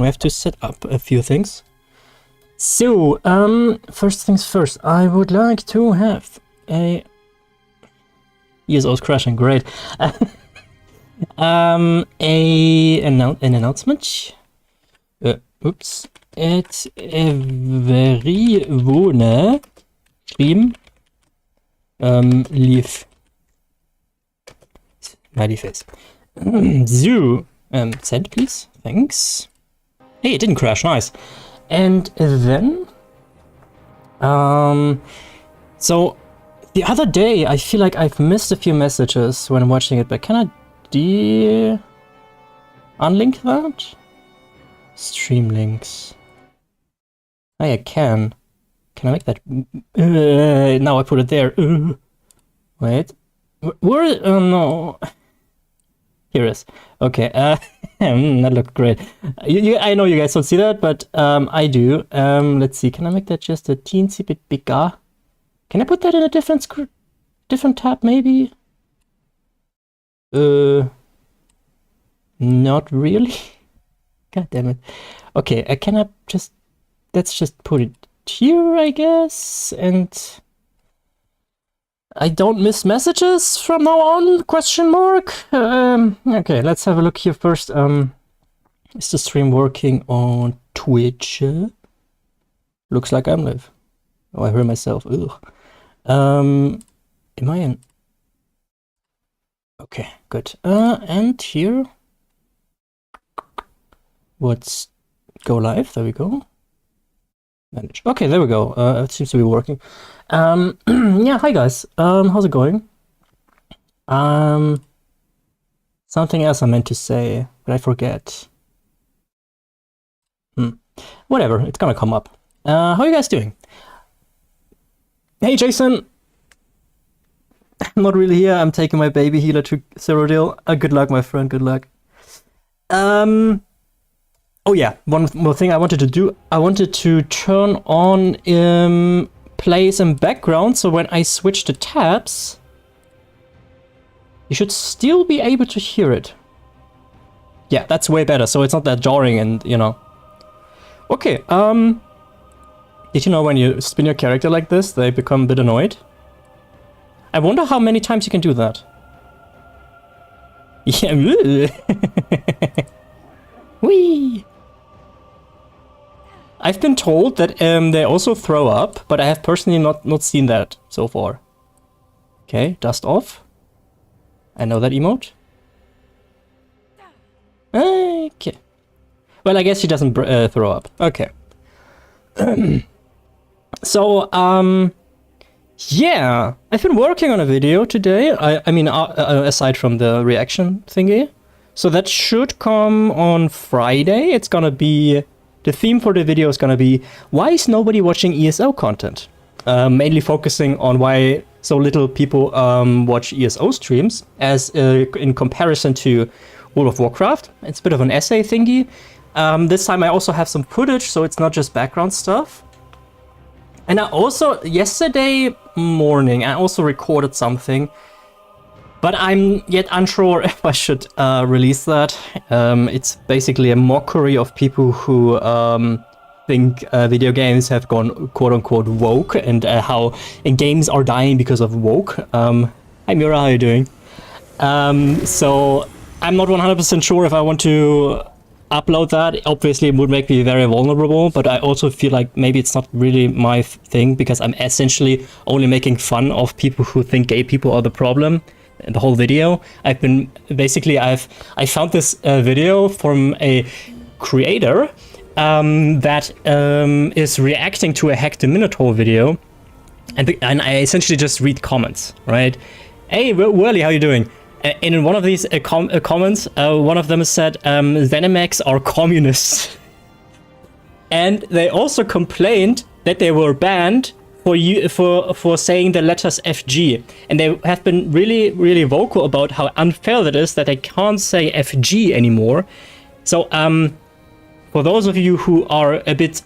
we have to set up a few things. So, first things first, I would like to have a... ESO's crashing, great. An announcement. Oops. Et every wohne stream live. Smiley face. So, send please. Thanks. Hey, it didn't crash, nice. And then, so the other day I feel like I've missed a few messages when watching it, but can I unlink that? Stream links. Oh, I can. Can I make that? Now I put it there. Wait. Where? Oh no. Here it is. Okay. That looked great. I know you guys don't see that, but I do. Let's see. Can I make that just a teensy bit bigger? Can I put that in a different tab, maybe? Not really. God damn it. Okay. Can I just? Let's just put it here, I guess, and I don't miss messages from now on, question mark. Okay, let's have a look here first. Is the stream working on Twitch? Looks like I'm live. Oh, I hear myself. Ugh. Am I in? Okay, good. And here. Let's go live. There we go. Manage. Okay, there we go. It seems to be working. Yeah, hi guys. How's it going? Something else I meant to say, but I forget. Whatever, it's gonna come up. How are you guys doing? Hey, Jason. I'm not really here. I'm taking my baby healer to Cyrodiil. Good luck, my friend. Good luck. Oh yeah, one more thing I wanted to do. I wanted to turn on plays and background, so when I switch the tabs, you should still be able to hear it. Yeah, that's way better, so it's not that jarring and, you know. Okay, did you know when you spin your character like this, they become a bit annoyed? I wonder how many times you can do that. Yeah. Whee! I've been told that they also throw up, but I have personally not seen that so far. Okay, dust off. I know that emote. Okay. Well, I guess she doesn't throw up. Okay. So, yeah, I've been working on a video today. I mean, aside from the reaction thingy. So that should come on Friday. It's gonna be, the theme for the video is gonna be, why is nobody watching ESO content? Mainly focusing on why so little people watch ESO streams, as in comparison to World of Warcraft. It's a bit of an essay thingy. This time I also have some footage, so it's not just background stuff. And I also, yesterday morning, I also recorded something. But I'm yet unsure if I should release that. It's basically a mockery of people who think video games have gone quote-unquote woke, and how games are dying because of woke. Hi Mira, how are you doing? So I'm not 100% sure if I want to upload that. Obviously it would make me very vulnerable, but I also feel like maybe it's not really my thing, because I'm essentially only making fun of people who think gay people are the problem. The whole video. I found this video from a creator that is reacting to a Hack the Minotaur video, and I essentially just read comments, right? Hey, Whirly, how you doing? And in one of these comments, one of them said, ZeniMax are communists. And they also complained that they were banned for saying the letters FG, and they have been really vocal about how unfair that is, that they can't say FG anymore. So for those of you who are a bit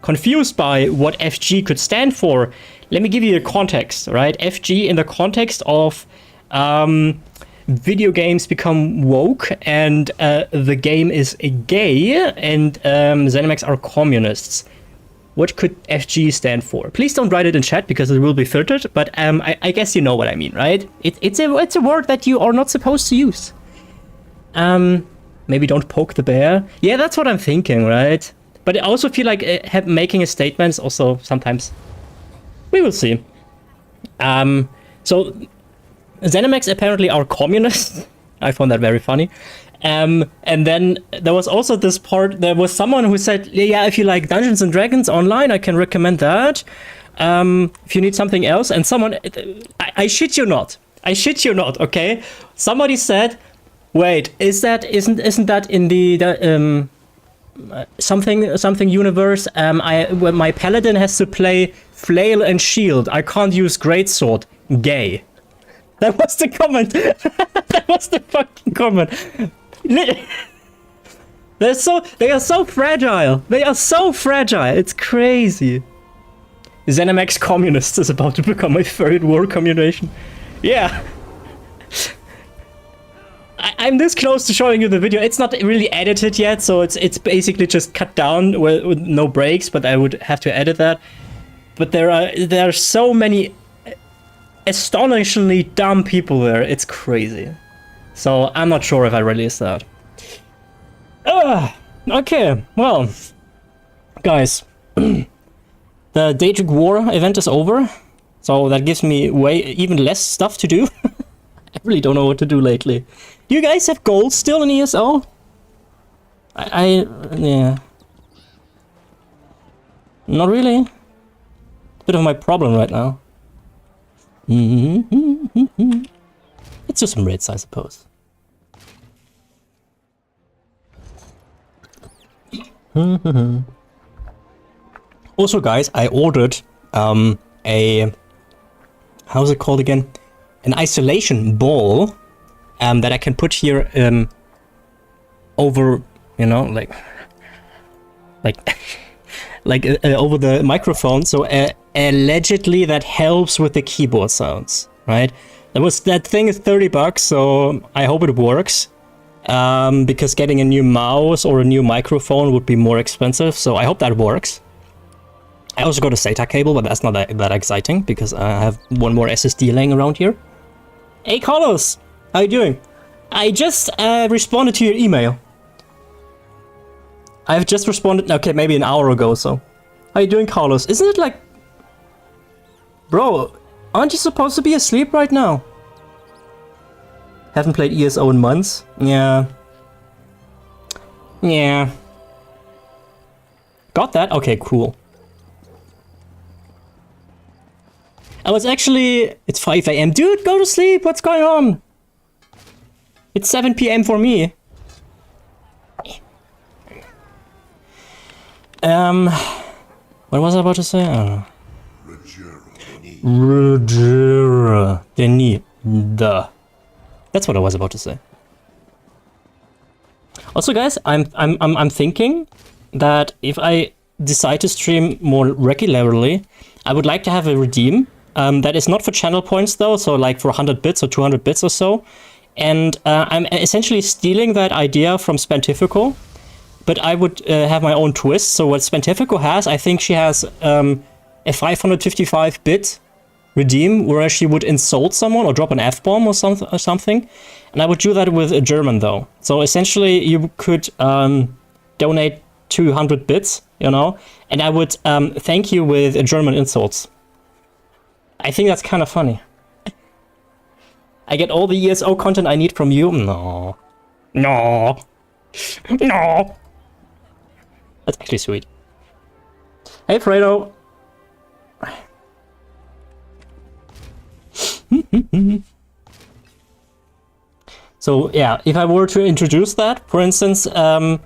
confused by what FG could stand for, let me give you a context, right? FG in the context of video games become woke and the game is gay and ZeniMax are communists. What could FG stand for? Please don't write it in chat because it will be filtered, but I guess you know what I mean, right? It's a word that you are not supposed to use. Maybe don't poke the bear. Yeah, that's what I'm thinking, right? But I also feel like making a statement is also sometimes... We will see. So, ZeniMax apparently are communists. I found that very funny. And then there was also this part, there was someone who said, yeah, if you like Dungeons and Dragons online, I can recommend that. If you need something else. And someone, I shit you not, okay? Somebody said, wait, isn't that in the something universe? When my paladin has to play flail and shield, I can't use greatsword. Gay. That was the comment. That was the fucking comment. They are so fragile. They are so fragile. It's crazy. ZeniMax Communist is about to become my third war combination. Yeah. I'm this close to showing you the video. It's not really edited yet, so it's basically just cut down with no breaks, but I would have to edit that. But there are so many astonishingly dumb people there. It's crazy. So I'm not sure if I release that. Okay, well, guys, the Daedric War event is over, so that gives me even less stuff to do. I really don't know what to do lately. Do you guys have gold still in ESO? Yeah. Not really. It's a bit of my problem right now. It's just some raids, I suppose. Also, guys, I ordered how's it called again? An isolation ball that I can put here over, you know, like over the microphone. So allegedly that helps with the keyboard sounds, right? That thing is $30, so I hope it works. Because getting a new mouse or a new microphone would be more expensive, so I hope that works. I also got a SATA cable, but that's not that exciting because I have one more SSD laying around here. Hey Carlos, how you doing? I just responded to your email. I've just responded, okay, maybe an hour ago, so. How you doing, Carlos? Isn't it like... Bro, aren't you supposed to be asleep right now? Haven't played ESO in months? Yeah. Yeah. Got that? Okay, cool. I was actually... It's 5 AM. Dude, go to sleep! What's going on? It's 7 PM for me. What was I about to say? I don't know. Rogera Denis. Duh. That's what I was about to say. Also, guys, I'm thinking that if I decide to stream more regularly, I would like to have a redeem that is not for channel points though, so like for 100 bits or 200 bits or so. And I'm essentially stealing that idea from Spantifico, but I would have my own twist. So what Spantifico has, I think she has a 555-bit redeem where she would insult someone or drop an F-bomb or something. And I would do that with a German though. So essentially you could donate 200 bits, you know, and I would thank you with German insults. I think that's kind of funny. I get all the ESO content I need from you? No. No. No. That's actually sweet. Hey, Fredo. So yeah, if I were to introduce that, for instance, I'm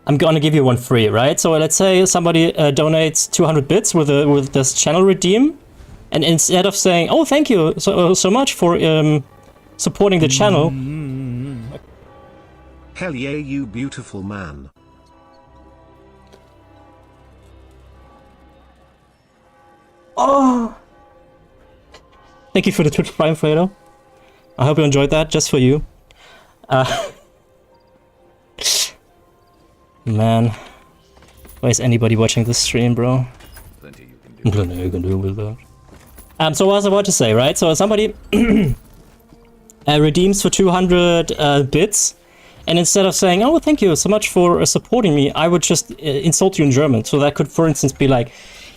gonna give you one free, right? So let's say somebody donates 200 bits with this channel redeem, and instead of saying, "Oh, thank you so much for supporting the channel," hell yeah, you beautiful man. Oh. Thank you for the Twitch Prime, Fredo. I hope you enjoyed that, just for you. Man, why is anybody watching this stream, bro? Plenty you can do with that. So what was I about to say, right? So somebody redeems for 200 bits, and instead of saying, "Oh, thank you so much for supporting me," I would just insult you in German. So that could, for instance, be like,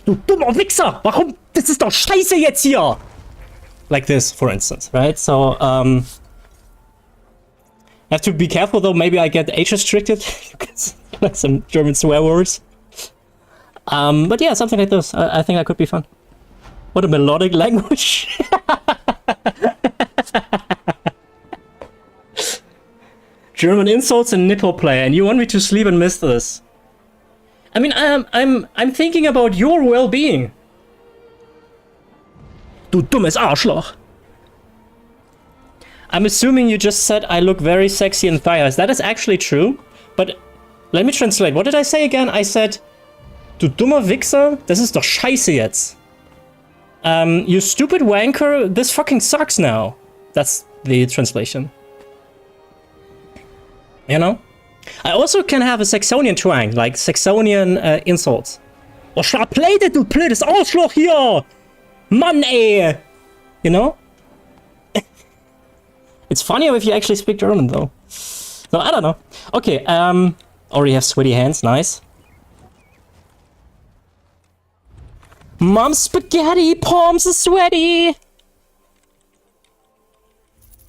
"Du dummer Wichser, warum? Das ist doch Scheiße jetzt hier!" Like this, for instance, right? So I have to be careful though. Maybe I get age restricted because like some German swear words. But yeah, something like this. I think that could be fun. What a melodic language. German insults and nipple play, and you want me to sleep and miss this? I mean, I'm thinking about your well-being. Du dummes Arschloch. I'm assuming you just said I look very sexy in thigh highs. That is actually true, but let me translate. What did I say again? I said, du dummer Wichser, das ist doch scheiße jetzt. You stupid wanker, this fucking sucks now. That's the translation. You know? I also can have a Saxonian twang, like Saxonian insults. Oh, Schlapplede, du blödes Arschloch hier! Mann, ey! You know? It's funnier if you actually speak German, though. So, I don't know. Okay, already have sweaty hands, nice. Mom's spaghetti, palms are sweaty!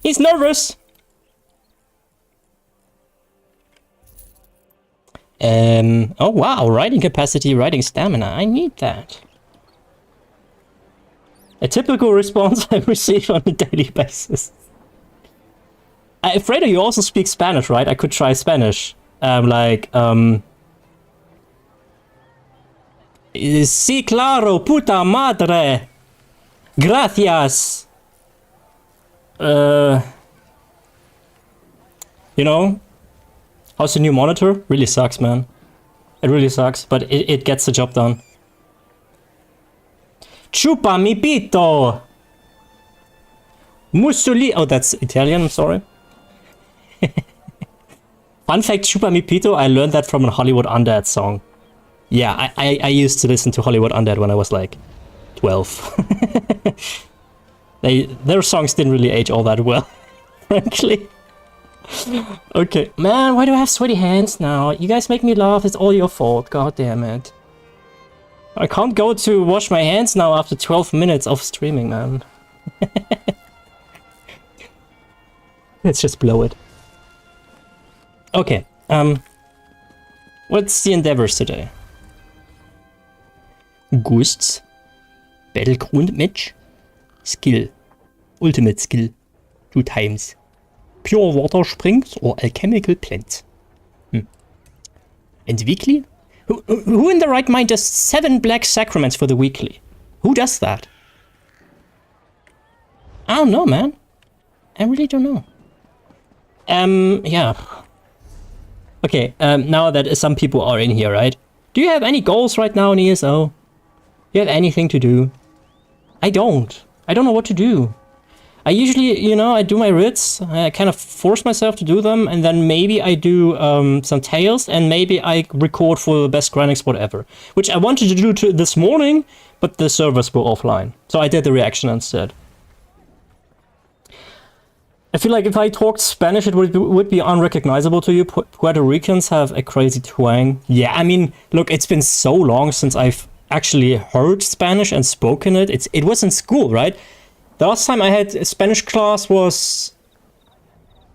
He's nervous! Oh wow, riding capacity, riding stamina, I need that. A typical response I receive on a daily basis. Fredo, you also speak Spanish, right? I could try Spanish. Sí, claro, puta madre. Gracias. You know? How's the new monitor? Really sucks, man. It really sucks, but it gets the job done. Chupa mi pito! Mussolini. Oh, that's Italian, I'm sorry. Fun fact, Chupa mi pito, I learned that from a Hollywood Undead song. Yeah, I used to listen to Hollywood Undead when I was like 12. Their songs didn't really age all that well, frankly. Okay, man, why do I have sweaty hands now? You guys make me laugh, it's all your fault, god damn it. I can't go to wash my hands now after 12 minutes of streaming, man. Let's just blow it. Okay, what's the endeavors today? Ghosts, Battleground match, skill, ultimate skill, 2 times. Pure water springs or alchemical plants. And weekly? Who in the right mind does 7 black sacraments for the weekly? Who does that? I don't know, man. I really don't know. Yeah. Okay, now that some people are in here, right? Do you have any goals right now in ESO? Do you have anything to do? I don't. I don't know what to do. I usually, you know, I do my writs, I kind of force myself to do them, and then maybe I do some tales, and maybe I record for the best grinding spot ever. Which I wanted to do this morning, but the servers were offline. So I did the reaction instead. I feel like if I talked Spanish, it would be unrecognizable to you. Puerto Ricans have a crazy twang. Yeah, I mean, look, it's been so long since I've actually heard Spanish and spoken it. It was in school, right? The last time I had a Spanish class was...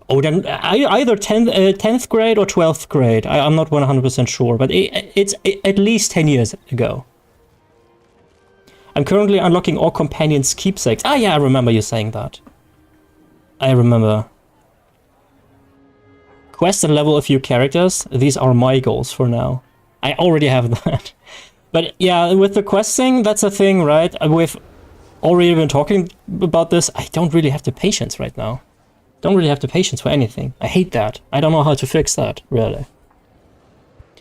Oh, then either 10th grade or 12th grade. I'm not 100% sure, but it's at least 10 years ago. I'm currently unlocking all companions' keepsakes. Ah, yeah, I remember you saying that. I remember. Quest and level a few characters. These are my goals for now. I already have that. But yeah, with the questing, that's a thing, right? We've already been talking about this. I don't really have the patience right now. Don't really have the patience for anything. I hate that. I don't know how to fix that, really.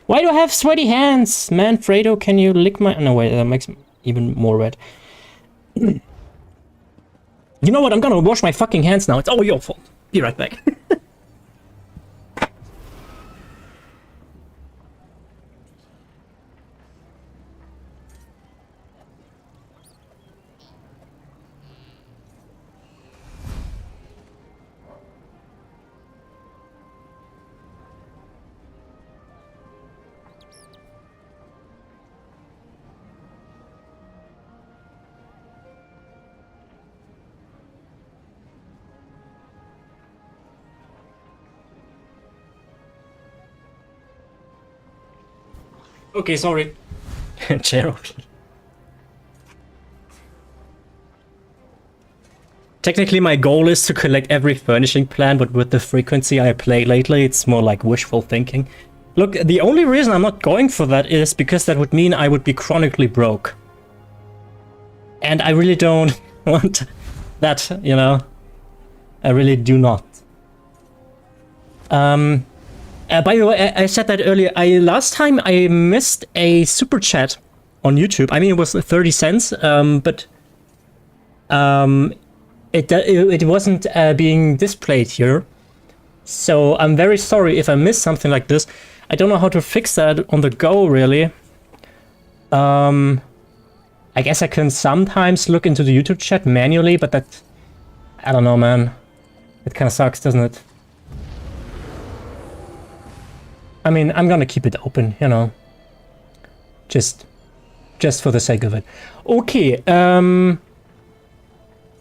Why do I have sweaty hands? Man, Fredo, can you lick my... No, wait, that makes me even more red. You know what? I'm gonna wash my fucking hands now. It's all your fault. Be right back. Okay, sorry. Gerald. Technically, my goal is to collect every furnishing plan, but with the frequency I play lately, it's more like wishful thinking. Look, the only reason I'm not going for that is because that would mean I would be chronically broke. And I really don't want that, you know? I really do not. By the way, I said that earlier. Last time I missed a super chat on YouTube. I mean, it was 30 cents, but it wasn't being displayed here. So I'm very sorry if I missed something like this. I don't know how to fix that on the go, really. I guess I can sometimes look into the YouTube chat manually, but that... I don't know, man. It kind of sucks, doesn't it? I mean, I'm gonna keep it open, you know. Just for the sake of it. Okay,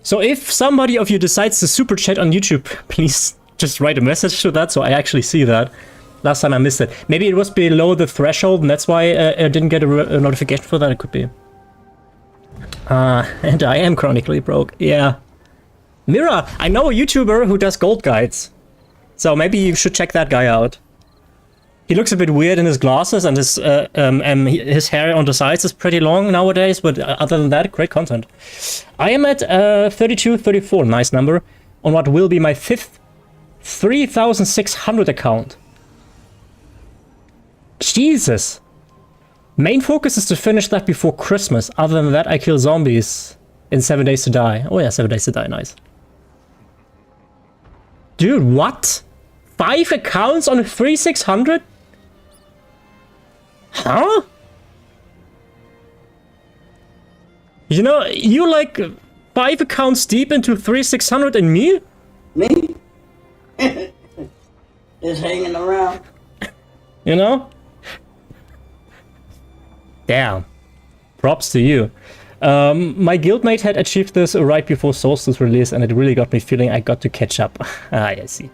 so if somebody of you decides to super chat on YouTube, please just write a message to that so I actually see that. Last time I missed it. Maybe it was below the threshold and that's why I didn't get a notification for that. It could be. And I am chronically broke. Yeah. Mira, I know a YouTuber who does gold guides. So maybe you should check that guy out. He looks a bit weird in his glasses, and his hair on the sides is pretty long nowadays, but other than that, great content. I am at 3234, nice number, on what will be my 5th 3,600 account. Jesus! Main focus is to finish that before Christmas. Other than that, I kill zombies in 7 Days to Die. Oh yeah, 7 Days to Die, nice. Dude, what? 5 accounts on 3,600? Huh? You know, you like 5 accounts deep into 3,600 and me? Me? Just hanging around. You know? Damn. Props to you. My guildmate had achieved this right before Solstice release, and it really got me feeling I got to catch up. Ah, I see.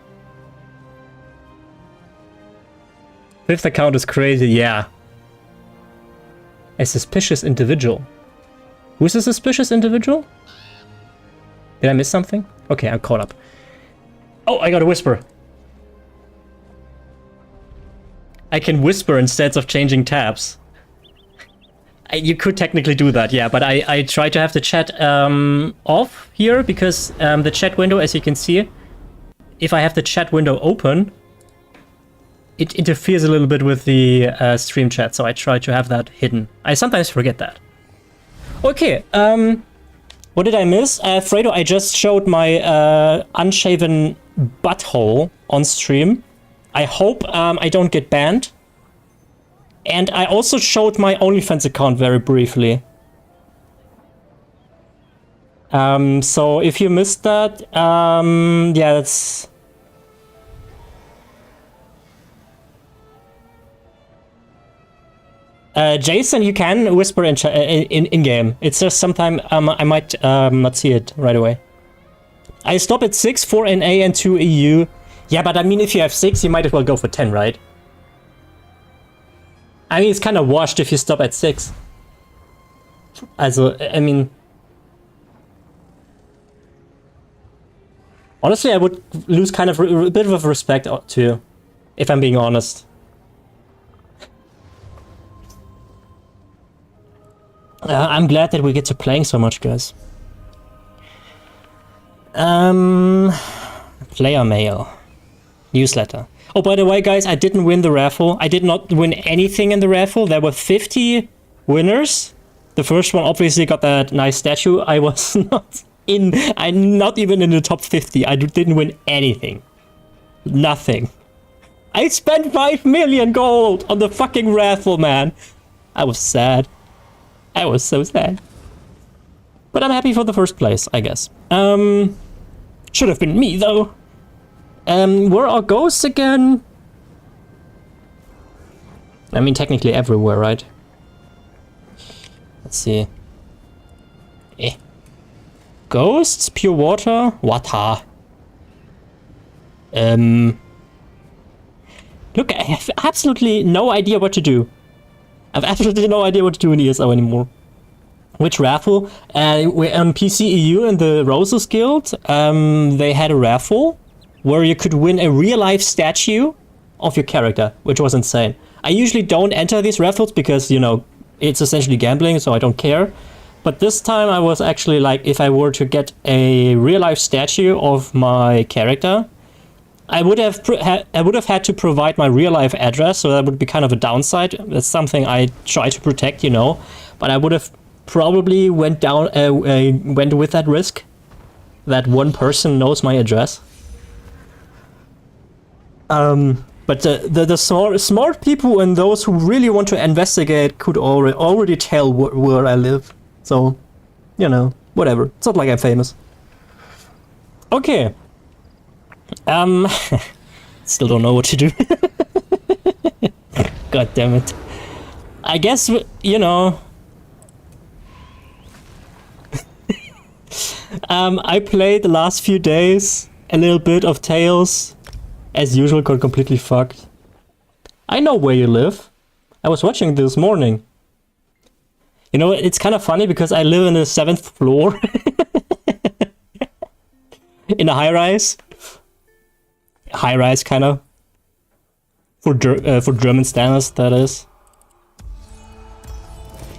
5th account is crazy, yeah. A suspicious individual. Who's a suspicious individual? Did I miss something? Okay, I'm caught up. Oh, I got a whisper. I can whisper instead of changing tabs. You could technically do that, yeah, but I try to have the chat off here because the chat window, as you can see, if I have the chat window open, it interferes a little bit with the stream chat, so I try to have that hidden. I sometimes forget that. Okay, what did I miss? Fredo, I just showed my unshaven butthole on stream. I hope I don't get banned. And I also showed my OnlyFans account very briefly. So if you missed that, yeah, that's... Jason, you can whisper in game. It's just sometime I might not see it right away. I stop at 6, 4 NA and 2 EU. Yeah, but I mean, if you have 6, you might as well go for 10, right? I mean, it's kind of washed if you stop at 6. Also, I mean... Honestly, I would lose kind of a bit of respect to you, if I'm being honest. I'm glad that we get to playing so much, guys. Player mail. Newsletter. Oh, by the way, guys, I didn't win the raffle. I did not win anything in the raffle. There were 50 winners. The first one obviously got that nice statue. I was not I'm not even in the top 50. I didn't win anything. Nothing. I spent 5 million gold on the fucking raffle, man. I was sad. I was so sad. But I'm happy for the first place, I guess. Should have been me, though. Where are ghosts again? I mean, technically everywhere, right? Let's see. Ghosts, pure water, water. Look, I have absolutely no idea what to do. I have absolutely no idea what to do in ESO anymore. Which raffle? We're on PCEU in the Roses Guild. They had a raffle where you could win a real-life statue of your character, which was insane. I usually don't enter these raffles because, you know, it's essentially gambling, so I don't care. But this time I was actually like, if I were to get a real-life statue of my character, I would have had to provide my real-life address, so that would be kind of a downside. That's something I try to protect, you know. But I would have probably went with that risk that one person knows my address. But the smart people and those who really want to investigate could already tell where I live. So, you know, whatever. It's not like I'm famous. Okay. Still don't know what to do. God damn it. I guess, you know... I played the last few days a little bit of Tales. As usual, got completely fucked. I know where you live. I was watching this morning. You know, it's kind of funny because I live in the 7th floor. In a high-rise. High-rise, kind of. For German standards, that is.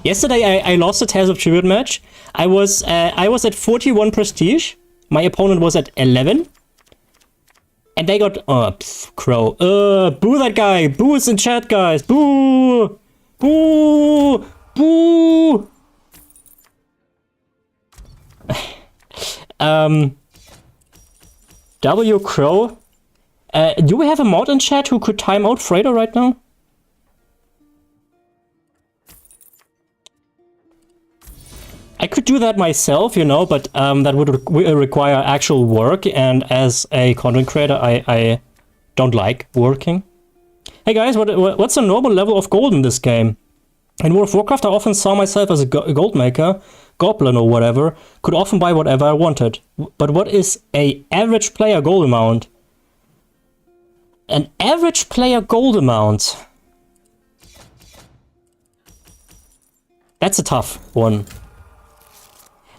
Yesterday, I lost a Tales of Tribute match. I was at 41 prestige. My opponent was at 11. And they got... Crow. Boo that guy! Boo is in chat, guys! Boo! Boo! Boo! W Crow. Do we have a mod in chat who could time out Fredo right now? I could do that myself, you know, but that would require actual work, and as a content creator, I don't like working. Hey guys, what's a normal level of gold in this game? In World of Warcraft, I often saw myself as a gold maker, goblin or whatever, could often buy whatever I wanted. But what is an average player gold amount? An average player gold amount? That's a tough one.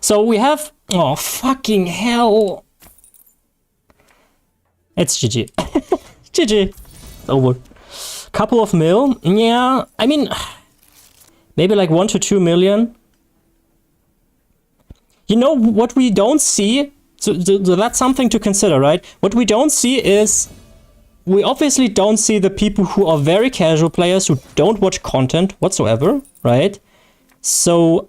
So we have... Oh, fucking hell. It's GG. GG. Over. Couple of mil. Yeah, I mean... Maybe like 1 to 2 million. You know, what we don't see... So that's something to consider, right? What we don't see is... We obviously don't see the people who are very casual players who don't watch content whatsoever, right? So,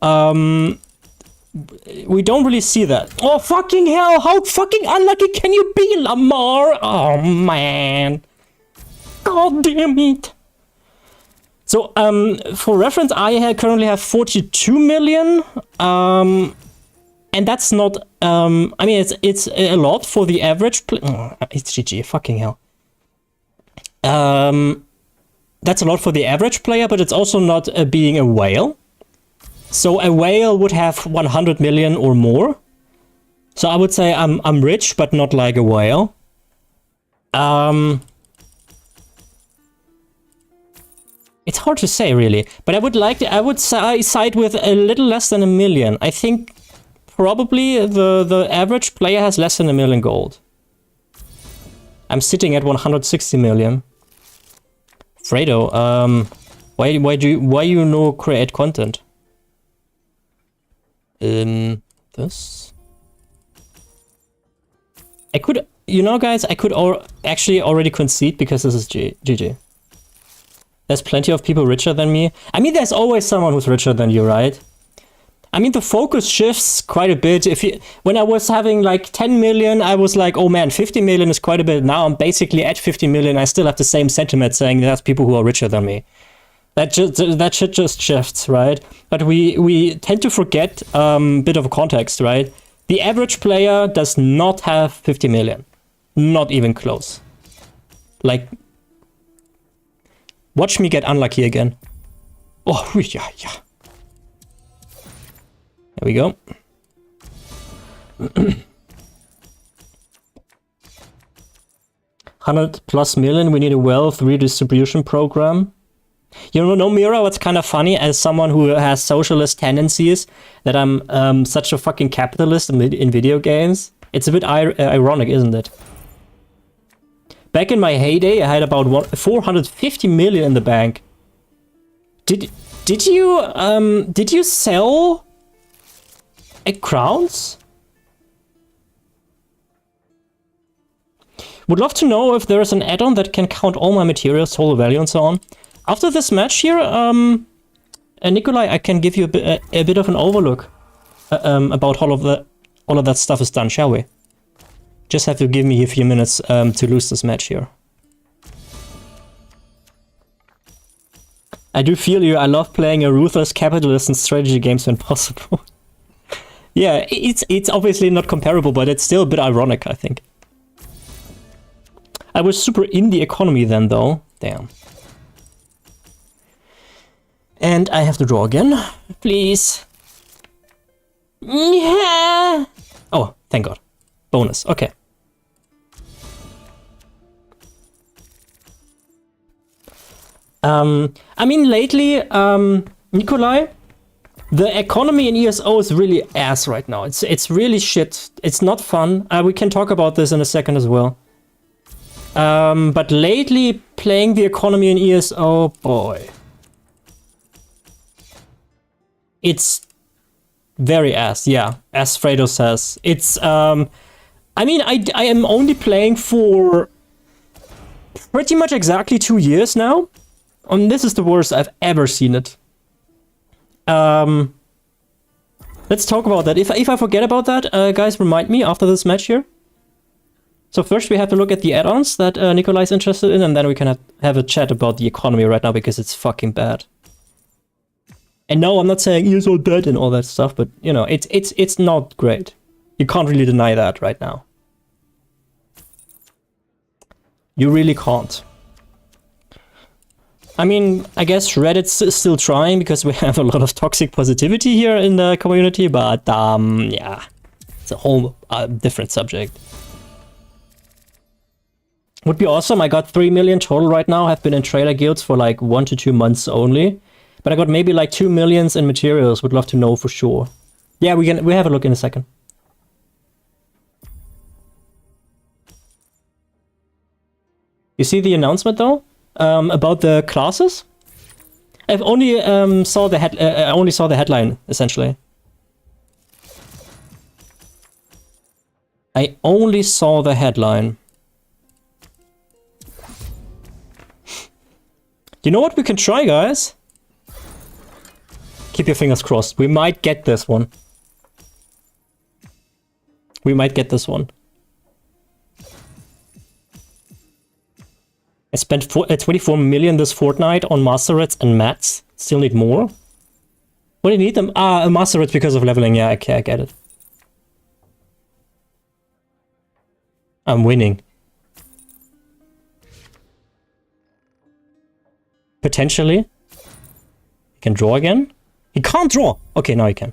we don't really see that. Oh, fucking hell! How fucking unlucky can you be, Lamar? Oh, man. God damn it. So, for reference, I currently have 42 million. And that's not... I mean, it's a lot for the average... it's GG, fucking hell. That's a lot for the average player, but it's also not being a whale. So a whale would have 100 million or more. So I would say I'm rich, but not like a whale. It's hard to say really, but I would side with a little less than 1 million. I think probably the average player has less than 1 million gold. I'm sitting at 160 million. Fredo, why you no create content? This. I could, you know, guys, I could actually already concede because this is GG. There's plenty of people richer than me. I mean, there's always someone who's richer than you, right? I mean, the focus shifts quite a bit. When I was having like 10 million, I was like, oh man, 50 million is quite a bit. Now I'm basically at 50 million. I still have the same sentiment saying there's people who are richer than me. That shit just shifts, right? But we tend to forget a bit of context, right? The average player does not have 50 million. Not even close. Like, watch me get unlucky again. Oh, yeah. There we go. 100+ million, we need a wealth redistribution program. You know, Mira, what's kind of funny, as someone who has socialist tendencies, that I'm such a fucking capitalist in video games? It's a bit ironic, isn't it? Back in my heyday, I had about 450 million in the bank. Did you sell crowns? Would love to know if there is an add-on that can count all my materials, total value, and so on. After this match here, Nikolai, I can give you a bit of an overlook about all of that stuff is done, shall we? Just have to give me a few minutes to lose this match here. I do feel you. I love playing a ruthless capitalist in strategy games when possible. Yeah, it's obviously not comparable, but it's still a bit ironic, I think. I was super in the economy then, though. Damn. And I have to draw again, please. Yeah. Oh, thank God. Bonus. Okay. I mean, lately, Nikolai, the economy in ESO is really ass right now. It's really shit. It's not fun. We can talk about this in a second as well. But lately, playing the economy in ESO, boy. It's very ass, yeah, as Fredo says. It's, I mean, I am only playing for pretty much exactly 2 years now. And this is the worst I've ever seen it. Let's talk about that. If I forget about that, guys, remind me after this match here. So first we have to look at the add-ons that Nikolai's interested in, and then we can have a chat about the economy right now, because it's fucking bad. And no, I'm not saying ESO dead and all that stuff, but you know, it's not great. You can't really deny that right now. You really can't. I mean, I guess Reddit's still trying because we have a lot of toxic positivity here in the community, but yeah, it's a whole different subject. Would be awesome. I got 3 million total right now. I've been in trader guilds for like 1 to 2 months only, but I got maybe like 2 millions in materials. Would love to know for sure. Yeah, we have a look in a second. You see the announcement though? About the classes? I've only saw the headline essentially. I only saw the headline. You know what we can try, guys? Keep your fingers crossed. We might get this one. We might get this one. I spent 24 million this fortnight on master rates and mats. Still need more? What do you need them? Ah, master rates because of leveling. Yeah, okay, I get it. I'm winning. Potentially. He can draw again? He can't draw! Okay, now he can.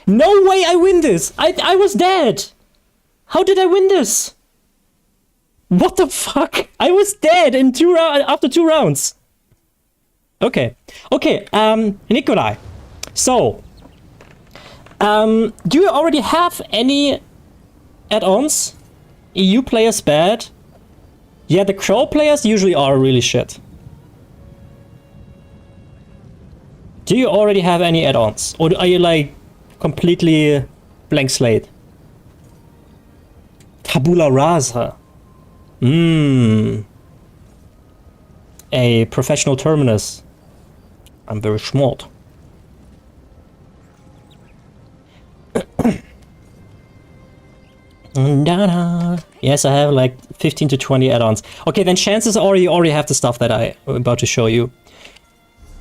No way I win this! I was dead! How did I win this? What the fuck? I was dead in after 2 rounds. Okay. Okay, Nikolai. So, do you already have any add-ons? EU players bad? Yeah, the Crow players usually are really shit. Do you already have any add-ons? Or are you like completely blank slate? Tabula rasa. A professional terminus. I'm very smart. Yes, I have like 15 to 20 add-ons. Okay, then chances are you already have the stuff that I'm about to show you.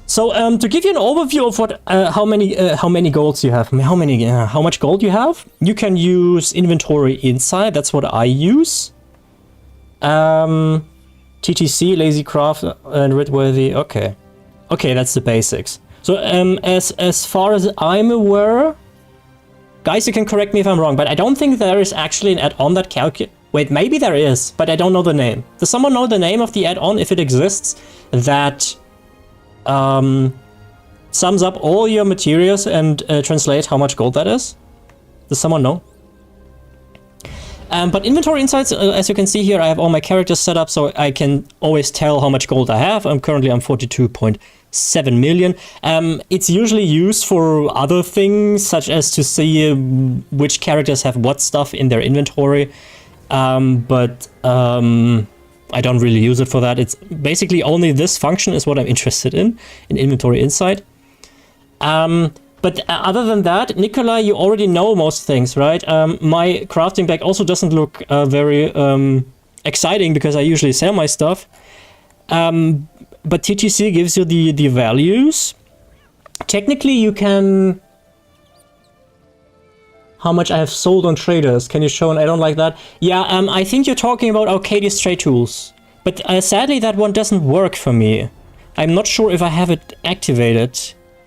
So to give you an overview of what how many golds you have, how much gold you have, you can use Inventory Insight. That's what I use. TTC, Lazy Craft, and Ridworthy. Okay, that's the basics. So as far as I'm aware, guys, you can correct me if I'm wrong, but I don't think there is actually an add-on that wait, maybe there is, but I don't know the name. Does someone know the name of the add-on, if it exists, that sums up all your materials and translate how much gold that is? Does someone know? But Inventory Insights, as you can see here, I have all my characters set up, so I can always tell how much gold I have. Currently I'm 42.7 million. It's usually used for other things, such as to see which characters have what stuff in their inventory. But I don't really use it for that. It's basically only this function is what I'm interested in Inventory Insight. But other than that, Nikolai, you already know most things, right? My crafting bag also doesn't look very exciting because I usually sell my stuff. But TTC gives you the values. Technically, you can... How much I have sold on traders. Can you show? And I don't like that. Yeah, I think you're talking about Arcadius Trade Tools. But sadly, that one doesn't work for me. I'm not sure if I have it activated.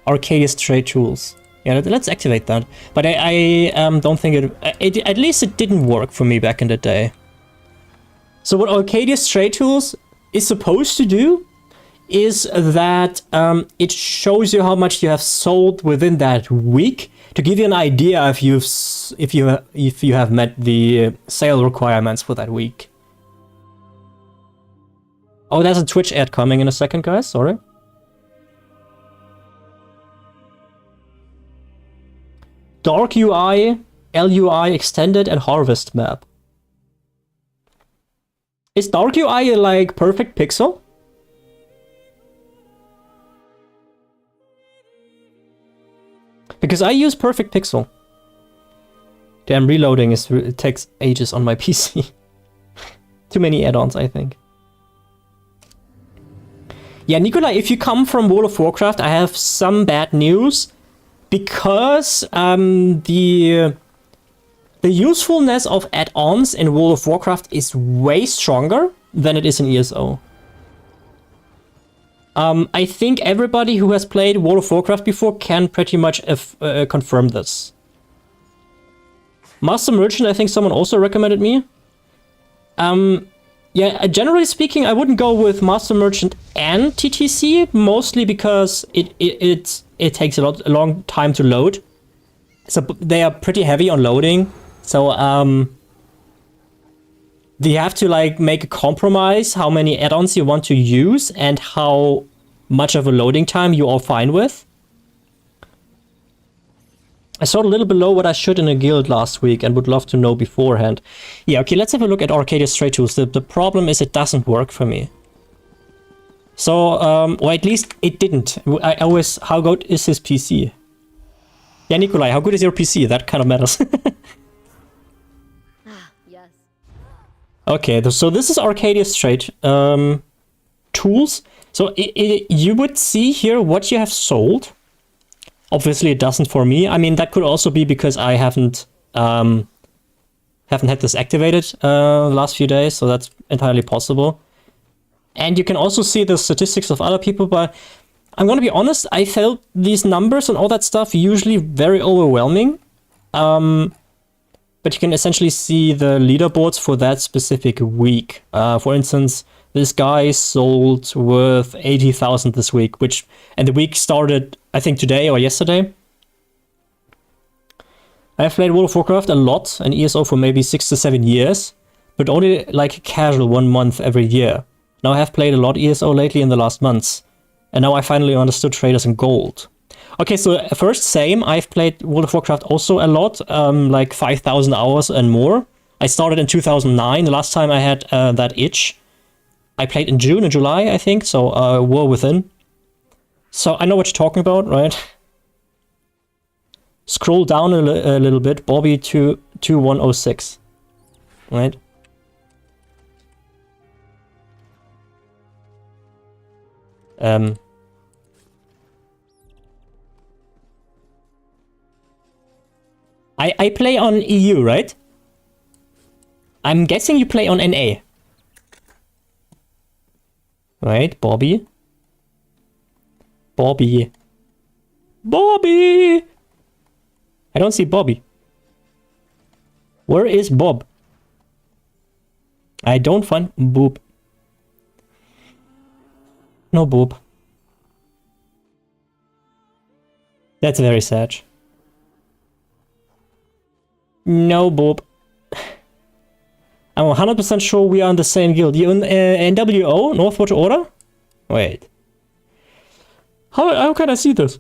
Arcadius Trade Tools. Yeah, let's activate that. But I don't think it... At least it didn't work for me back in the day. So what Arcadius Trade Tools is supposed to do is that it shows you how much you have sold within that week to give you an idea if you have met the sale requirements for that week. Oh, there's a Twitch ad coming in a second, guys. Sorry. Dark UI, LUI extended, and harvest map. Is Dark UI like Perfect Pixel? Because I use Perfect Pixel. Damn, reloading it takes ages on my PC. Too many add-ons, I think. Yeah, Nikolai, if you come from World of Warcraft, I have some bad news. Because the usefulness of add-ons in World of Warcraft is way stronger than it is in ESO. I think everybody who has played World of Warcraft before can pretty much confirm this. Master Merchant, I think someone also recommended me. Yeah, generally speaking, I wouldn't go with Master Merchant and TTC, mostly because it takes a long time to load. So they are pretty heavy on loading. So you have to like make a compromise how many add-ons you want to use and how much of a loading time you are fine with. I sold a little below what I should in a guild last week and would love to know beforehand. Yeah, okay, let's have a look at Arcadius Trade Tools. The problem is it doesn't work for me. So, or at least it didn't. How good is his PC? Yeah, Nikolai, how good is your PC? That kind of matters. Yes. Okay, so this is Arcadius Trade Tools. So you would see here what you have sold. Obviously, it doesn't for me. I mean, that could also be because I haven't had this activated the last few days, so that's entirely possible. And you can also see the statistics of other people, but I'm gonna be honest, I felt these numbers and all that stuff usually very overwhelming. But you can essentially see the leaderboards for that specific week. For instance, this guy sold worth 80,000 this week, and the week started, I think, today or yesterday. I've played World of Warcraft a lot and ESO for maybe 6 to 7 years, but only like casual 1 month every year. Now I have played a lot ESO lately in the last months, and now I finally understood traders and gold. Okay, so first, same, I've played World of Warcraft also a lot, like 5,000 hours and more. I started in 2009, the last time I had that itch. I played in June and July, I think, so War Within. So I know what you're talking about, right? Scroll down a little bit, Bobby 2106, right? I play on EU, right? I'm guessing you play on NA. Right, Bobby? Bobby. Bobby! I don't see Bobby. Where is Bob? I don't find Bob. No Bob. That's very sad. No Bob. I'm 100% sure we are in the same guild. You in NWO? Northwatch Order? Wait. How can I see this?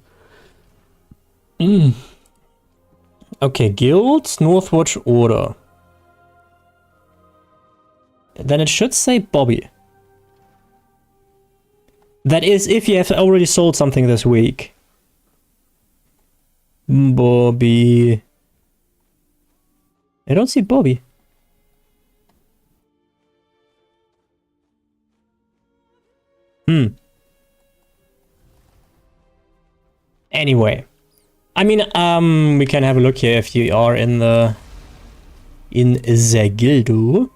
Okay, guilds, Northwatch Order. Then it should say Bobby. That is if you have already sold something this week. Bobby. I don't see Bobby. Anyway. I mean, we can have a look here if you are in the guildo.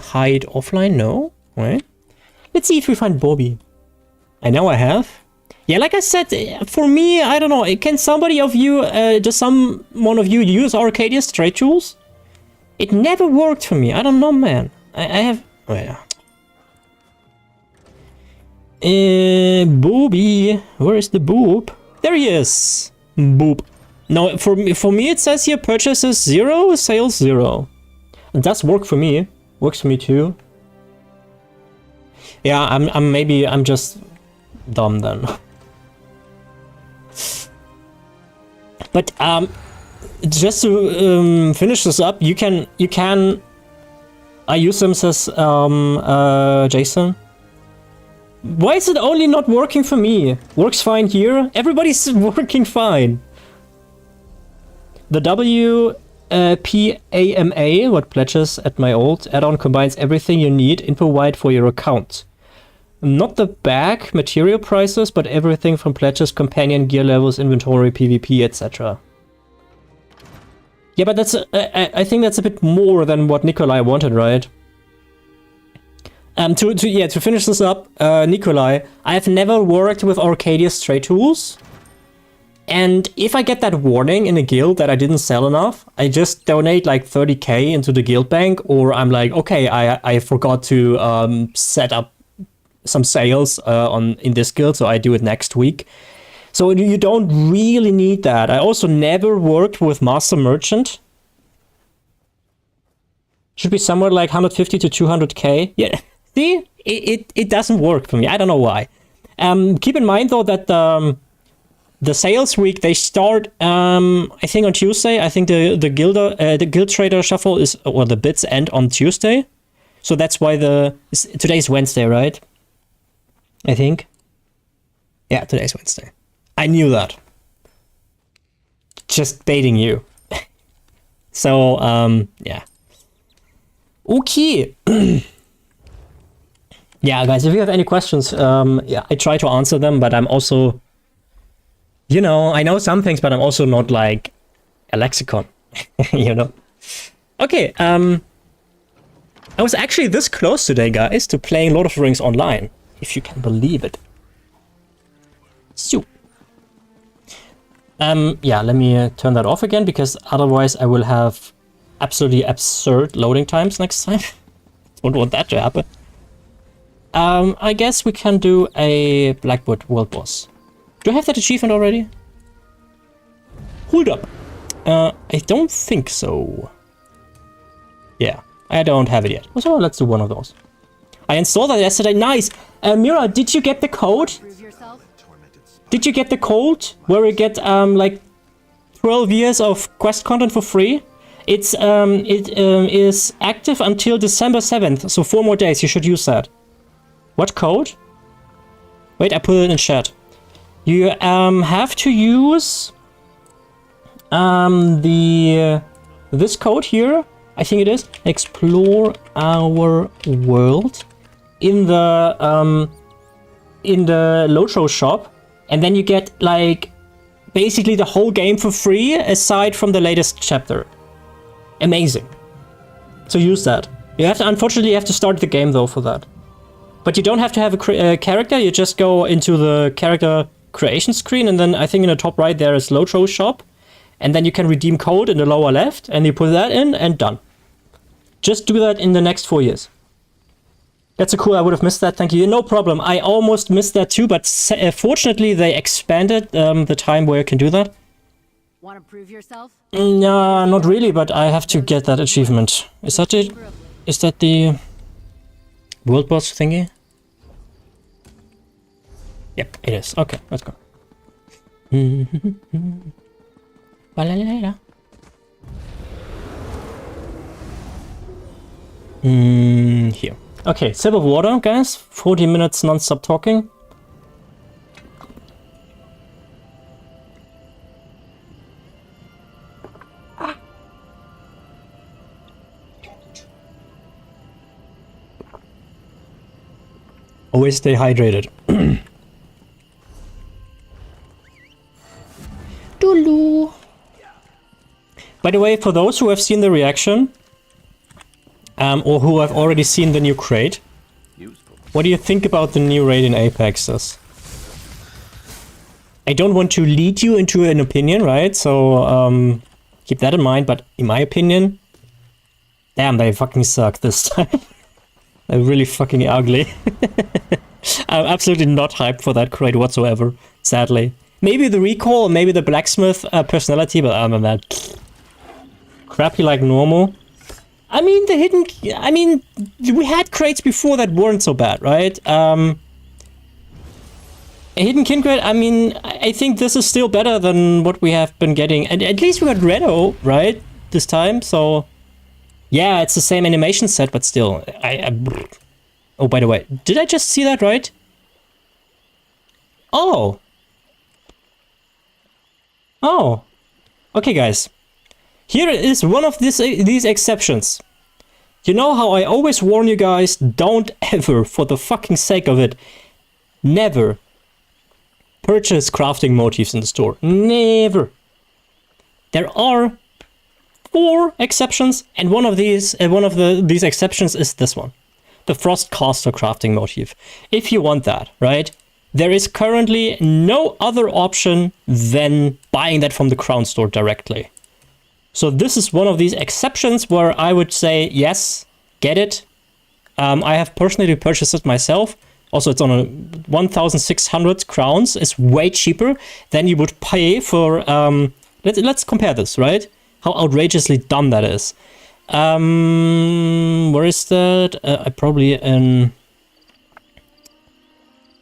Hide offline? No. Wait. Let's see if we find Bobby. I know I have. Yeah, like I said, for me, I don't know. Can somebody of you, just one of you use Arcadia's trade tools? It never worked for me. I don't know, man. I have... Oh, yeah. Booby. Where is the boob? There he is. Boob. No, for me it says here purchases 0, sales 0. It does work for me. Works for me too. Yeah, I'm just dumb then. But just to finish this up, you can I use them, says Jason. Why is it only not working for me? Works fine here. Everybody's working fine. The WPAMA, what pledges at my old add-on, combines everything you need info-wide for your account. Not the bag, material prices, but everything from pledges, companion, gear levels, inventory, PvP, etc. Yeah, but that's I think that's a bit more than what Nikolai wanted, right? To finish this up, Nikolai, I have never worked with Arcadia's trade tools. And if I get that warning in a guild that I didn't sell enough, I just donate like 30k into the guild bank, or I'm like, okay, I forgot to set up some sales in this guild, so I do it next week. So you don't really need that. I also never worked with Master Merchant. Should be somewhere like 150 to 200k. Yeah, see, it doesn't work for me. I don't know why. Keep in mind though that the sales week, they start I think on Tuesday. I think the guild trader shuffle is, or the bids end on Tuesday. So that's why today's Wednesday, right? I think. Yeah, today's Wednesday. I knew that. Just baiting you. So, yeah. Okay. Yeah, guys, if you have any questions, yeah, I try to answer them, but I'm also, you know, I know some things, but I'm also not like a lexicon, you know. Okay, I was actually this close today, guys, to playing Lord of the Rings online, if you can believe it. So, yeah, let me turn that off again, because otherwise I will have absolutely absurd loading times next time. Don't want that to happen. I guess we can do a Blackwood World Boss. Do I have that achievement already? Hold up. I don't think so. Yeah, I don't have it yet. So let's do one of those. I installed that yesterday. Nice. Mira, did you get the code? Did you get the code where we get like 12 years of quest content for free? It is active until December 7th, so 4 more days. You should use that. What code? Wait, I put it in chat. You have to use this code here. I think it is explore our world. in the Lotro shop, and then you get like basically the whole game for free aside from the latest chapter. Amazing. So use that. You have to, unfortunately, you have to start the game though for that. But you don't have to have a character. You just go into the character creation screen, and then I think in the top right there is Lotro shop, and then you can redeem code in the lower left, and you put that in and done. Just do that in the next 4 years. That's cool. I would have missed that. Thank you. No problem. I almost missed that too, but fortunately they expanded the time where you can do that. Want to prove yourself? No, not really, but I have to get that achievement. Is that it? Is that the world boss thingy? Yep, it is. Okay, let's go. Here. Okay, sip of water, guys. 40 minutes non-stop talking. Always stay hydrated. Doodaloo. By the way, for those who have seen the reaction, or who have already seen the new crate, what do you think about the new raid in Apexes? I don't want to lead you into an opinion, right? So keep that in mind, but in my opinion, damn, they fucking suck this time. They're really fucking ugly. I'm absolutely not hyped for that crate whatsoever, sadly. Maybe the recall, maybe the blacksmith personality, but other than that, crappy like normal. I mean, we had crates before that weren't so bad, right? A hidden kin crate, I mean, I think this is still better than what we have been getting. And at least we got Redo, right? This time, so... Yeah, it's the same animation set, but still. Oh, by the way, did I just see that right? Oh. Oh. Okay, guys. Here is one of these exceptions. You know how I always warn you guys, don't ever, for the fucking sake of it, never purchase crafting motifs in the store. Never. There are 4 exceptions, and one of these exceptions is this one. The Frostcaster crafting motif. If you want that, right? There is currently no other option than buying that from the Crown store directly. So this is one of these exceptions where I would say, yes, get it. I have personally purchased it myself. Also, it's on a 1,600 crowns. It's way cheaper than you would pay for... let's compare this, right? How outrageously dumb that is. Where is that? I probably in...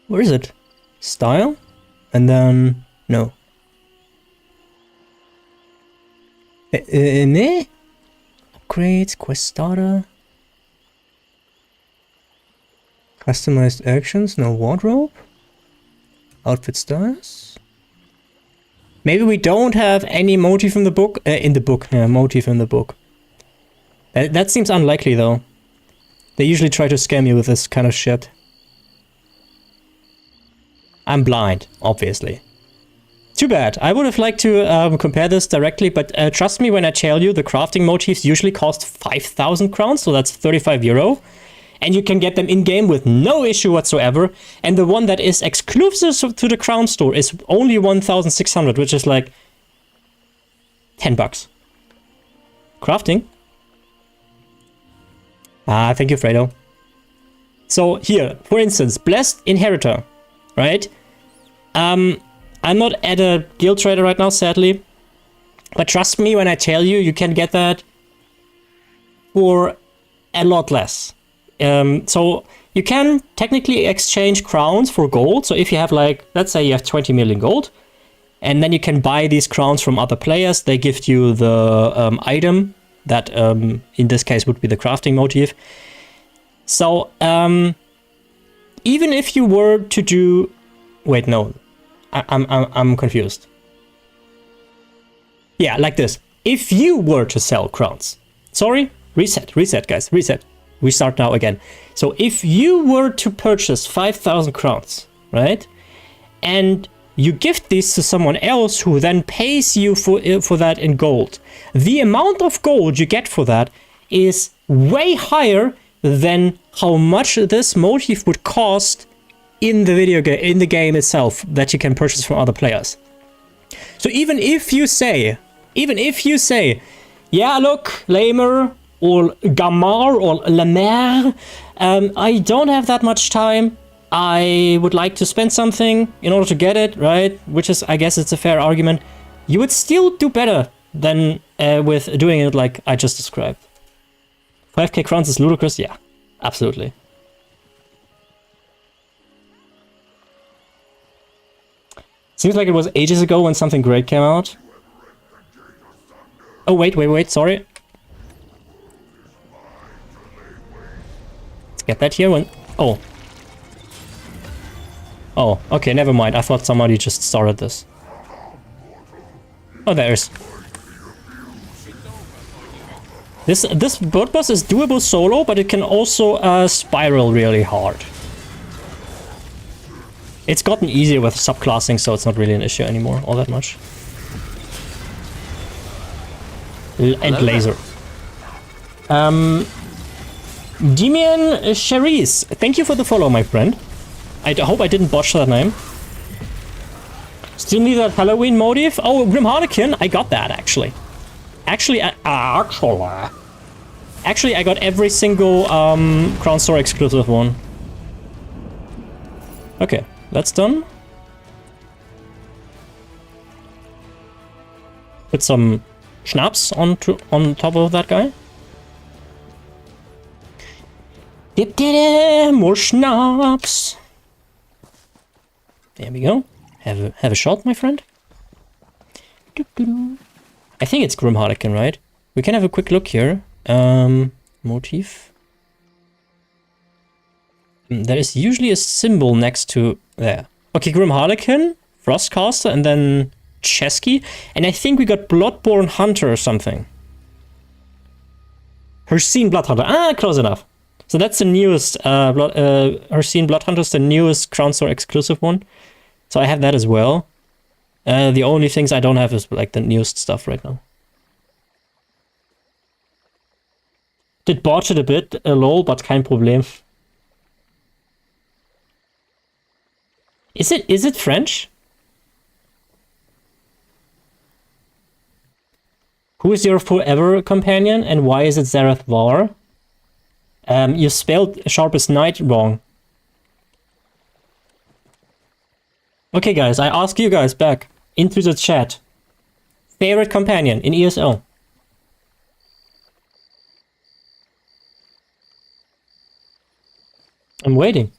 Where is it? Style? And then... No. Me? Upgrades, quest starter. Customized actions, no wardrobe. Outfit styles. Maybe we don't have any motif in the book. Motif in the book. That seems unlikely though. They usually try to scam you with this kind of shit. I'm blind, obviously. Too bad. I would have liked to compare this directly, but trust me when I tell you the crafting motifs usually cost 5,000 crowns, so that's 35 euro. And you can get them in-game with no issue whatsoever. And the one that is exclusive to the Crown store is only 1,600, which is like 10 bucks. Crafting. Ah, thank you, Fredo. So here, for instance, Blessed Inheritor, right? I'm not at a guild trader right now, sadly. But trust me when I tell you, you can get that for a lot less. So you can technically exchange crowns for gold. So if you have like, let's say you have 20 million gold, and then you can buy these crowns from other players. They give you the item that in this case would be the crafting motif. So even if you were to do, wait, no, I'm confused. Yeah, like this. If you were to sell crowns, sorry, reset, guys, reset. We start now again. So if you were to purchase 5,000 crowns, right? And you gift these to someone else who then pays you for that in gold. The amount of gold you get for that is way higher than how much this motif would cost in the video game, in the game itself, that you can purchase from other players. So even if you say, yeah, look, Lamer or Gamar or Lamer, I don't have that much time. I would like to spend something in order to get it, right? Which is, I guess it's a fair argument. You would still do better than with doing it like I just described. 5k crowns is ludicrous? Yeah, absolutely. Seems like it was ages ago when something great came out. Oh, wait, sorry. Let's get that here when... Oh. Oh, okay, never mind. I thought somebody just started this. Oh, there's... This bird boss is doable solo, but it can also spiral really hard. It's gotten easier with subclassing, so it's not really an issue anymore, all that much. And laser. Demian Cherise, thank you for the follow, my friend. I hope I didn't botch that name. Still need that Halloween motif? Oh, Grim Harlequin, I got that, actually. Actually, I got every single Crown Store exclusive one. Okay, that's done. Put some schnapps on top of that guy. More schnapps. There we go. Have a shot, my friend. I think it's Grim Harlequin, right? We can have a quick look here. Motif. There is usually a symbol next to there. Okay, Grim Harlequin, Frostcaster, and then Chesky. And I think we got Bloodborne Hunter or something. Hercene Bloodhunter. Ah, close enough. So that's the newest, Hercene Bloodhunter is the newest Crown Store exclusive one. So I have that as well. The only things I don't have is like the newest stuff right now. Did botch it a bit, lol, but kein Problem. Is it French? Who is your forever companion and why is it Zareth Var? You spelled Sharpest Knight wrong. Okay guys, I ask you guys back into the chat. Favorite companion in ESO? I'm waiting.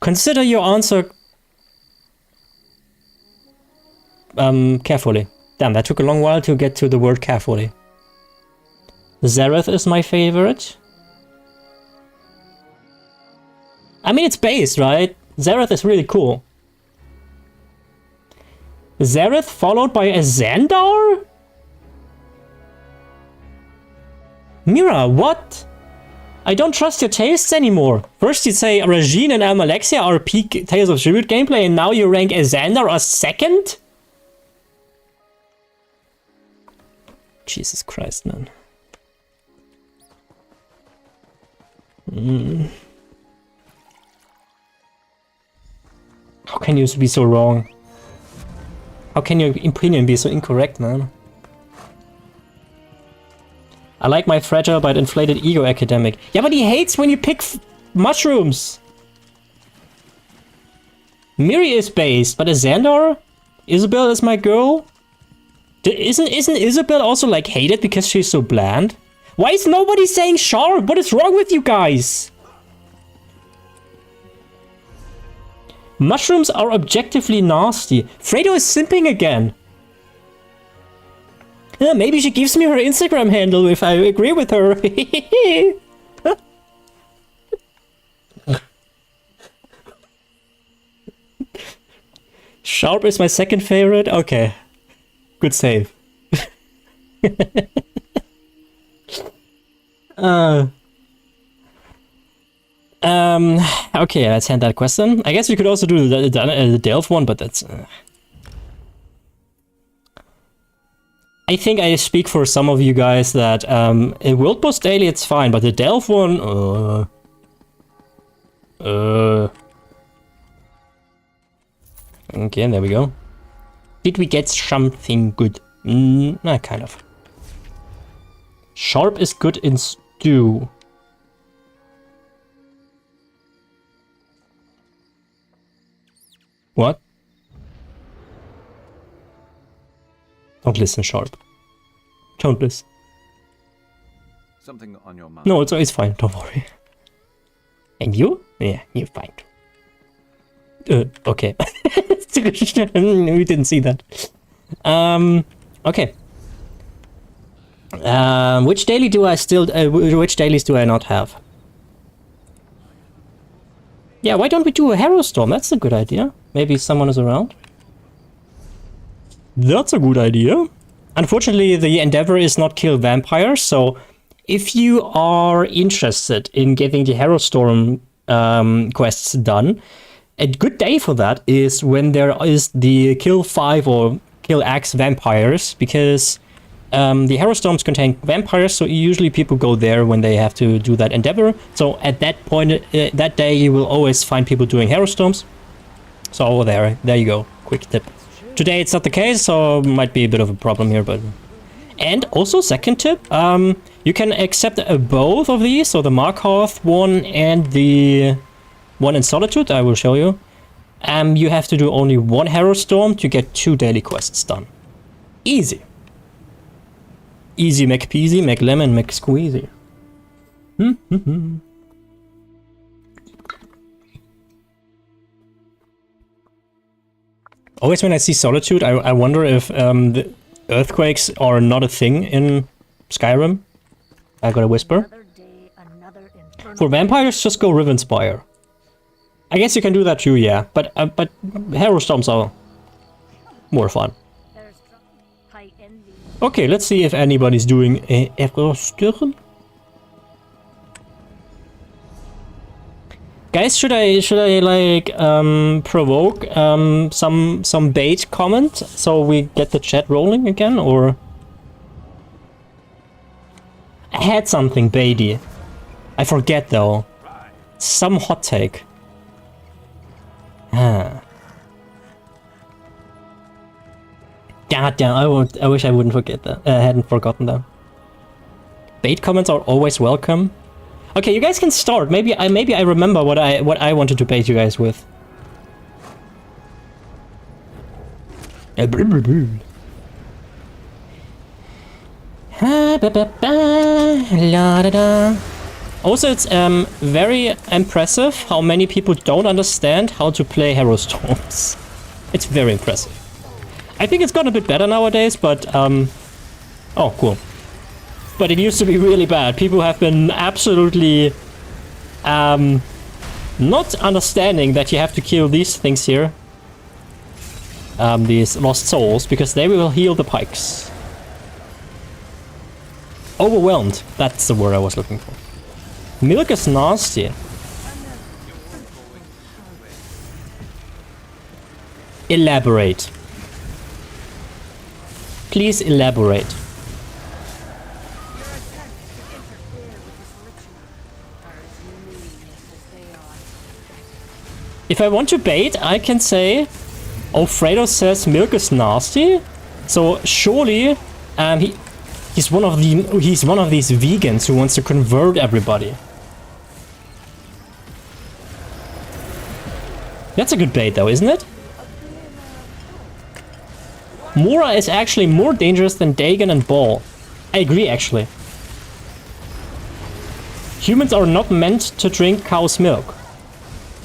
Consider your answer carefully. Damn, that took a long while to get to the word carefully. Zareth is my favorite. I mean, it's based, right? Zareth is really cool. Zareth followed by a Xandar? Mira, what? I don't trust your tastes anymore. First you'd say Regine and Almalexia are peak Tales of Tribute gameplay, and now you rank a Xandar as second? Jesus Christ, man. How can you be so wrong? How can your opinion be so incorrect, man? I like my fragile but inflated ego academic. Yeah, but he hates when you pick mushrooms. Miri is based, but a Xandar? Isabel is my girl? Isn't Isabel also like hated because she's so bland? Why is nobody saying sharp? What is wrong with you guys? Mushrooms are objectively nasty. Fredo is simping again. Maybe she gives me her Instagram handle if I agree with her. Sharp is my second favorite? Okay. Good save. Okay, let's hand that question. I guess we could also do the Delph one, but that's... I think I speak for some of you guys that in World Boss Daily it's fine, but the Delph one... Okay, there we go. Did we get something good? Kind of. Sharp is good in stew. What? Don't listen, Sharp. Don't listen. Something on your mind? No, it's fine. Don't worry. And you? Yeah, you're fine. Okay. We didn't see that. Okay. Which daily do I still? Which dailies do I not have? Yeah, why don't we do a Hero Storm? That's a good idea. Maybe someone is around. That's a good idea. Unfortunately, the endeavor is not kill vampires, so if you are interested in getting the Hero Storm quests done, a good day for that is when there is the kill 5 or kill X vampires, because the Hero Storms contain vampires, so usually people go there when they have to do that endeavor. So at that point, that day, you will always find people doing Hero Storms. So there you go. Quick tip. Today it's not the case, so might be a bit of a problem here, but... And also, second tip, you can accept both of these, so the Markarth one and the one in Solitude, I will show you. You have to do only one Hero Storm to get 2 daily quests done. Easy. Easy McPeasy, McLemon, McSqueezy. Always when I see Solitude, I wonder if the earthquakes are not a thing in Skyrim. I gotta whisper. For vampires, just go Rivenspire. I guess you can do that too, yeah. But Hero Storms are more fun. Okay, let's see if anybody's doing a Hero Storm. Guys, should I like provoke some bait comment so we get the chat rolling again, or? I had something baity. I forget though. Some hot take. God damn! I wish I wouldn't forget that. I hadn't forgotten that. Bait comments are always welcome. Okay, you guys can start. Maybe I remember what I wanted to bait you guys with. Also, it's very impressive how many people don't understand how to play Hero Storms. It's very impressive. I think it's gotten a bit better nowadays, but oh, cool. But it used to be really bad. People have been absolutely not understanding that you have to kill these things here. These lost souls, because they will heal the pikes. Overwhelmed. That's the word I was looking for. Milk is nasty. Elaborate. Please elaborate. If I want to bait, I can say, Alfredo says milk is nasty, so surely he's one of these vegans who wants to convert everybody. That's a good bait though, isn't it? Mora is actually more dangerous than Dagon and Ball. I agree, actually. Humans are not meant to drink cow's milk.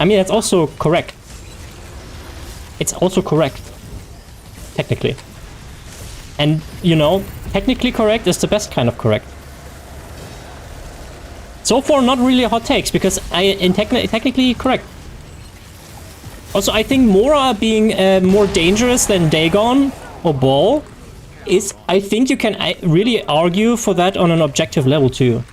I mean, that's also correct. It's also correct. Technically. And, you know, technically correct is the best kind of correct. So far, not really hot takes, because technically correct. Also, I think Mora being more dangerous than Dagon or Ball is, I think you can really argue for that on an objective level too.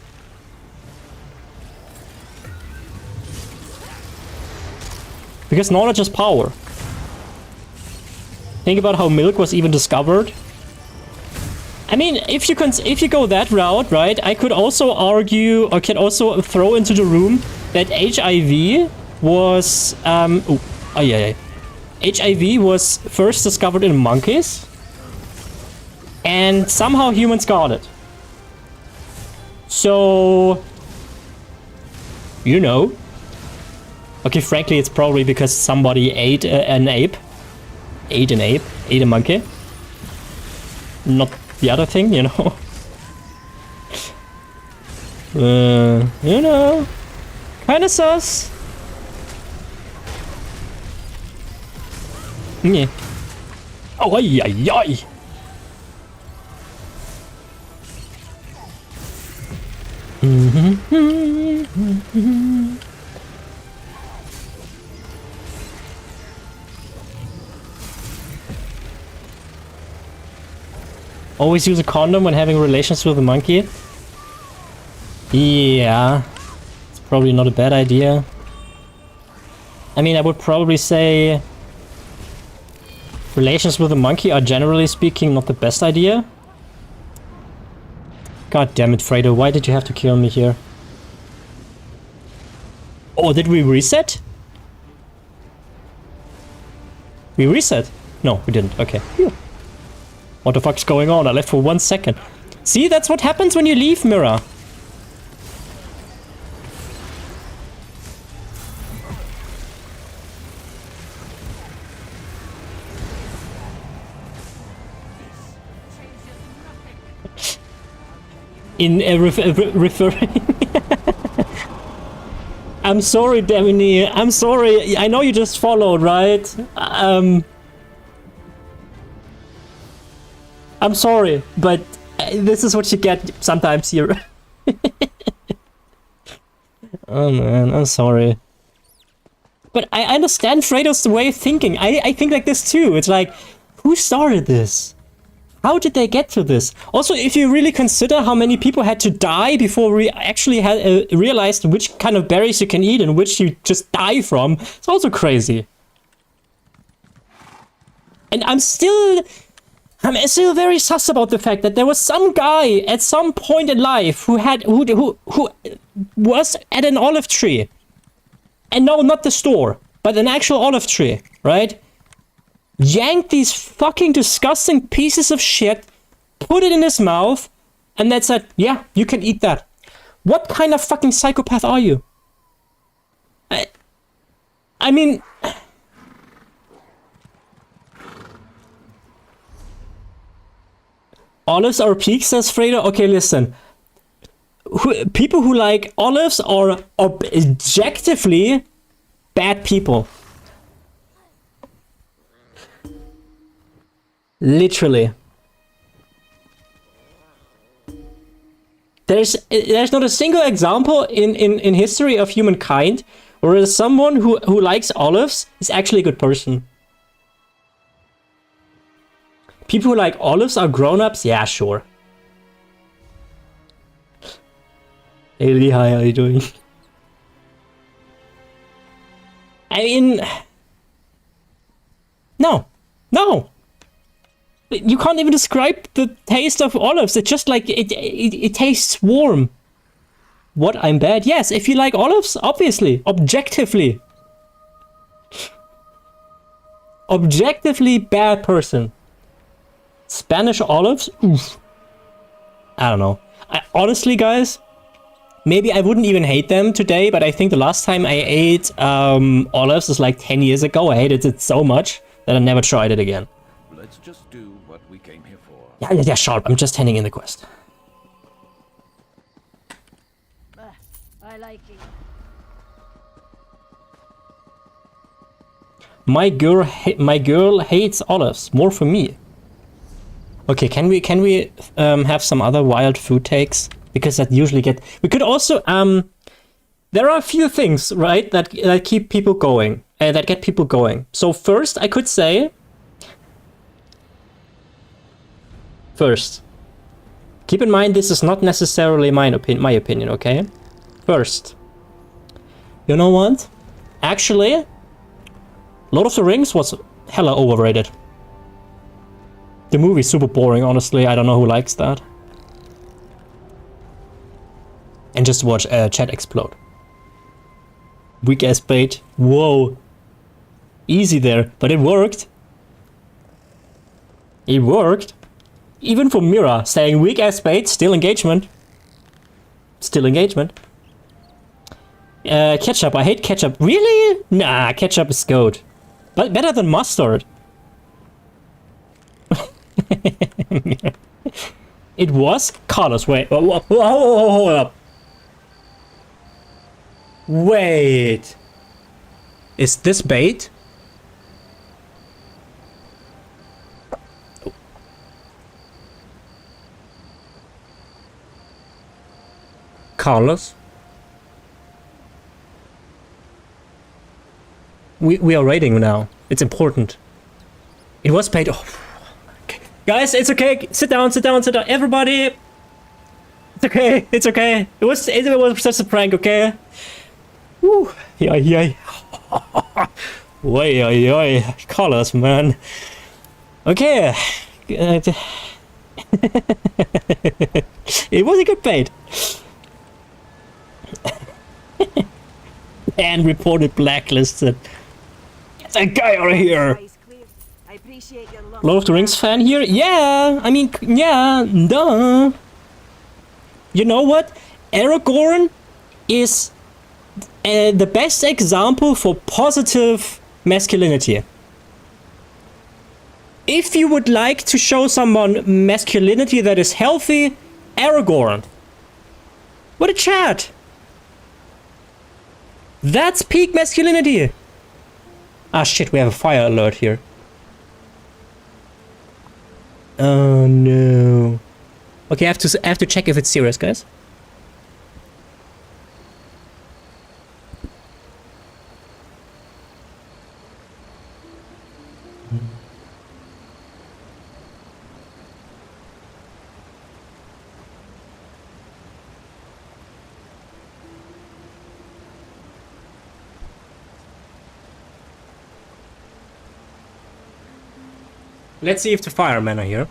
Because knowledge is power. Think about how milk was even discovered. I mean, if you go that route, right, I could also argue, or can also throw into the room that HIV was, HIV was first discovered in monkeys, and somehow humans got it. So, you know. Okay, frankly, it's probably because somebody ate an ape. Ate a monkey. Not the other thing, you know. You know, kinda sus. Yeah. Oh, ay, ay, ay. Always use a condom when having relations with a monkey. Yeah, it's probably not a bad idea. I mean, I would probably say relations with a monkey are generally speaking not the best idea. God damn it, Fredo, why did you have to kill me here? Oh, did we reset? We reset? No, we didn't. Okay. Phew. What the fuck's going on? I left for 1 second. See, that's what happens when you leave, Mira. In referring... I'm sorry, Demini. I'm sorry. I know you just followed, right? I'm sorry, but this is what you get sometimes here. Oh man, I'm sorry. But I understand Fredo's way of thinking. I think like this too. It's like, who started this? How did they get to this? Also, if you really consider how many people had to die before we actually had realized which kind of berries you can eat and which you just die from, it's also crazy. And I'm still very sus about the fact that there was some guy at some point in life who was at an olive tree. And no, not the store, but an actual olive tree, right? Yanked these fucking disgusting pieces of shit, put it in his mouth, and then said, yeah, you can eat that. What kind of fucking psychopath are you? I mean... Olives are peak, says Fredo. Okay, listen. People who like olives are objectively bad people. Literally. There's not a single example in history of humankind where someone who likes olives is actually a good person. People who like olives are grown-ups? Yeah, sure. Hey Lee, hi, how are you doing? I mean... No. No! You can't even describe the taste of olives. It's just like, it tastes warm. What, I'm bad? Yes, if you like olives, obviously. Objectively. Objectively bad person. Spanish olives? Oof. I don't know. Honestly, guys, maybe I wouldn't even hate them today, but I think the last time I ate olives was like 10 years ago. I hated it so much that I never tried it again. Let's just do what we came here for. Yeah, sharp. I'm just handing in the quest. I like it. My girl hates olives. More for me. Okay, can we have some other wild food takes? Because that usually we could also there are a few things, right, that keep people going, that get people going. So first, I could say keep in mind this is not necessarily my opinion, okay? First, you know what? Actually, Lord of the Rings was hella overrated. The movie's super boring, honestly. I don't know who likes that. And just watch chat explode. Weak ass bait. Whoa. Easy there, but it worked. It worked. Even for Mira, saying weak ass bait, still engagement. Still engagement. Ketchup, I hate ketchup. Really? Nah, ketchup is goat. But better than mustard. It was? Carlos, wait. Hold up. Wait. Is this bait? Carlos? We are rating now. It's important. It was paid. Oh. Guys, it's okay. Sit down, sit down, sit down. Everybody. It's okay. It's okay. It was just a prank, okay? Woo. Yeah. Way. Colors, man. Okay. It was a good bait. And reported blacklisted. Get that guy out of here. Lord of the Rings fan here? Yeah, I mean, yeah, duh. You know what? Aragorn is the best example for positive masculinity. If you would like to show someone masculinity that is healthy, Aragorn. What a chat! That's peak masculinity! Ah shit, we have a fire alert here. Oh no. Okay, I have to check if it's serious, guys. Let's see if the firemen are here.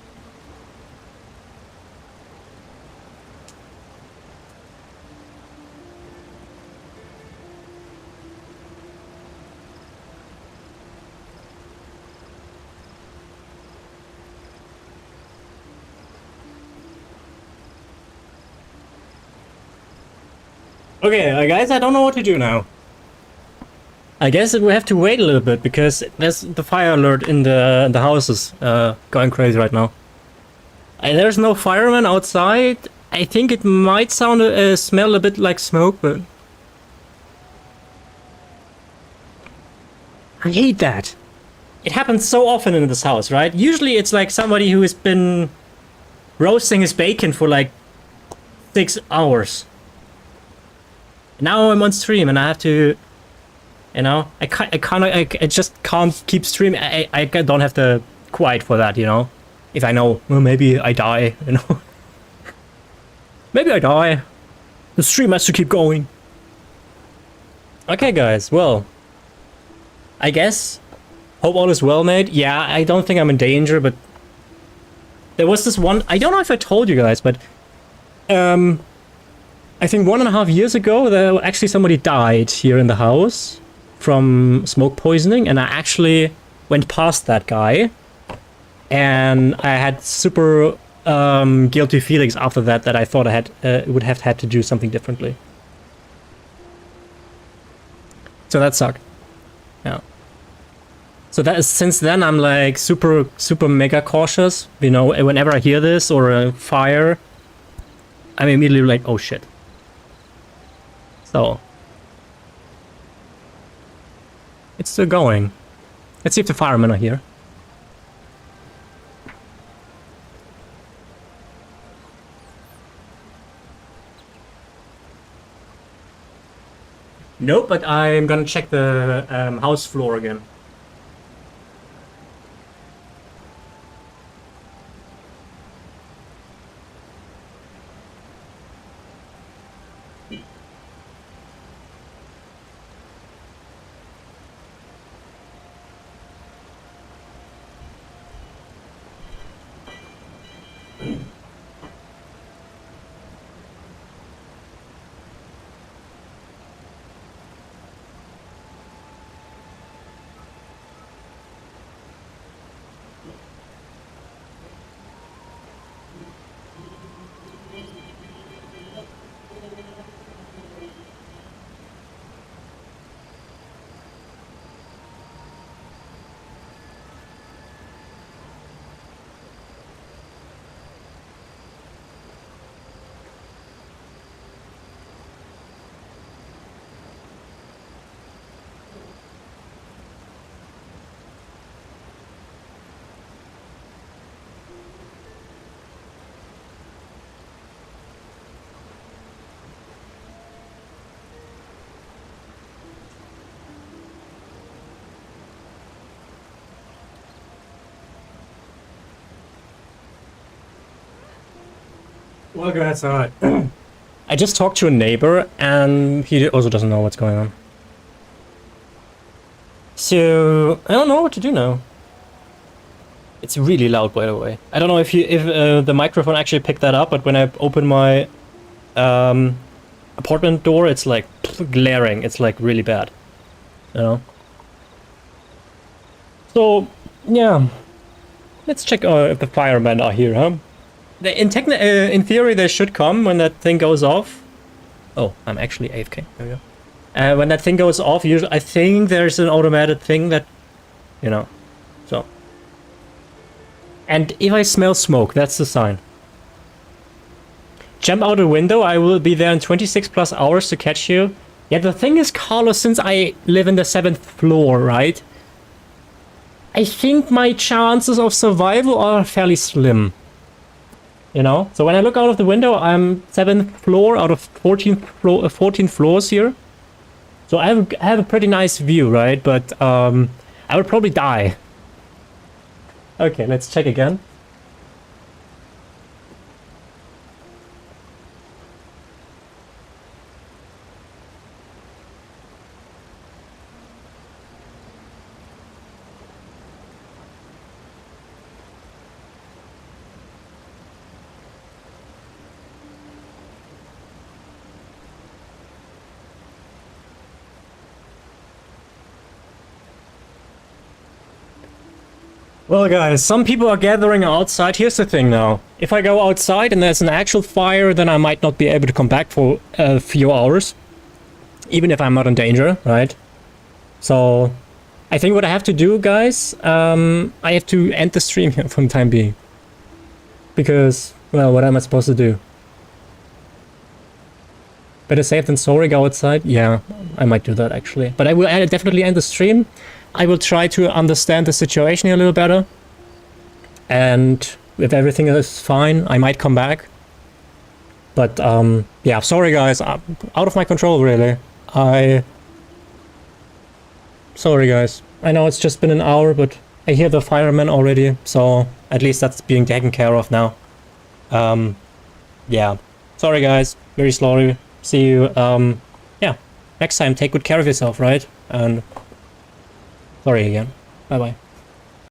Okay, guys, I don't know what to do now. I guess we have to wait a little bit because there's the fire alert in the houses going crazy right now. And there's no fireman outside. I think it might smell a bit like smoke, but I hate that. It happens so often in this house, right? Usually it's like somebody who has been roasting his bacon for like 6 hours. Now I'm on stream and I have to, you know, I just can't keep streaming. I don't have the quiet for that, you know. If I know, well, maybe I die, you know. Maybe I die. The stream has to keep going. Okay, guys, well, I guess, hope all is well, mate. Yeah, I don't think I'm in danger, but there was this one, I don't know if I told you guys, but, I think 1.5 years ago, there actually somebody died here in the house from smoke poisoning, and I actually went past that guy, and I had super guilty feelings after that. That I thought I had would have had to do something differently. So that sucked. Yeah. So that is, since then I'm like super mega cautious. You know, whenever I hear this or a fire, I'm immediately like, oh shit. So, it's still going. Let's see if the firemen are here. Nope, but I'm gonna check the house floor again. Well, guys, I just talked to a neighbor, and he also doesn't know what's going on. So I don't know what to do now. It's really loud, by the way. I don't know if the microphone actually picked that up, but when I open my apartment door, it's like glaring. It's like really bad. You know. So yeah, let's check if the firemen are here, huh? In theory, they should come when that thing goes off. Oh, I'm actually AFK. There we go. When that thing goes off, usually I think there's an automated thing that, you know, so. And if I smell smoke, that's the sign. Jump out a window. I will be there in 26 plus hours to catch you. Yeah, the thing is, Carlos, since I live in the 7th floor, right? I think my chances of survival are fairly slim. You know? So when I look out of the window, I'm 7th floor out of 14 floors here. So I have a pretty nice view, right? But I would probably die. Okay, let's check again. Well, guys, some people are gathering outside. Here's the thing now. If I go outside and there's an actual fire, then I might not be able to come back for a few hours. Even if I'm not in danger, right? So, I think what I have to do, guys, I have to end the stream here for the time being. Because, well, what am I supposed to do? Better safe than sorry, go outside? Yeah, I might do that, actually. But I will definitely end the stream. I will try to understand the situation a little better. And if everything is fine, I might come back. But, yeah, sorry guys, out of my control, really. Sorry guys. I know it's just been an hour, but I hear the firemen already, so at least that's being taken care of now. Yeah. Sorry guys, very sorry. See you, yeah. Next time, take good care of yourself, right? And sorry again. Bye-bye.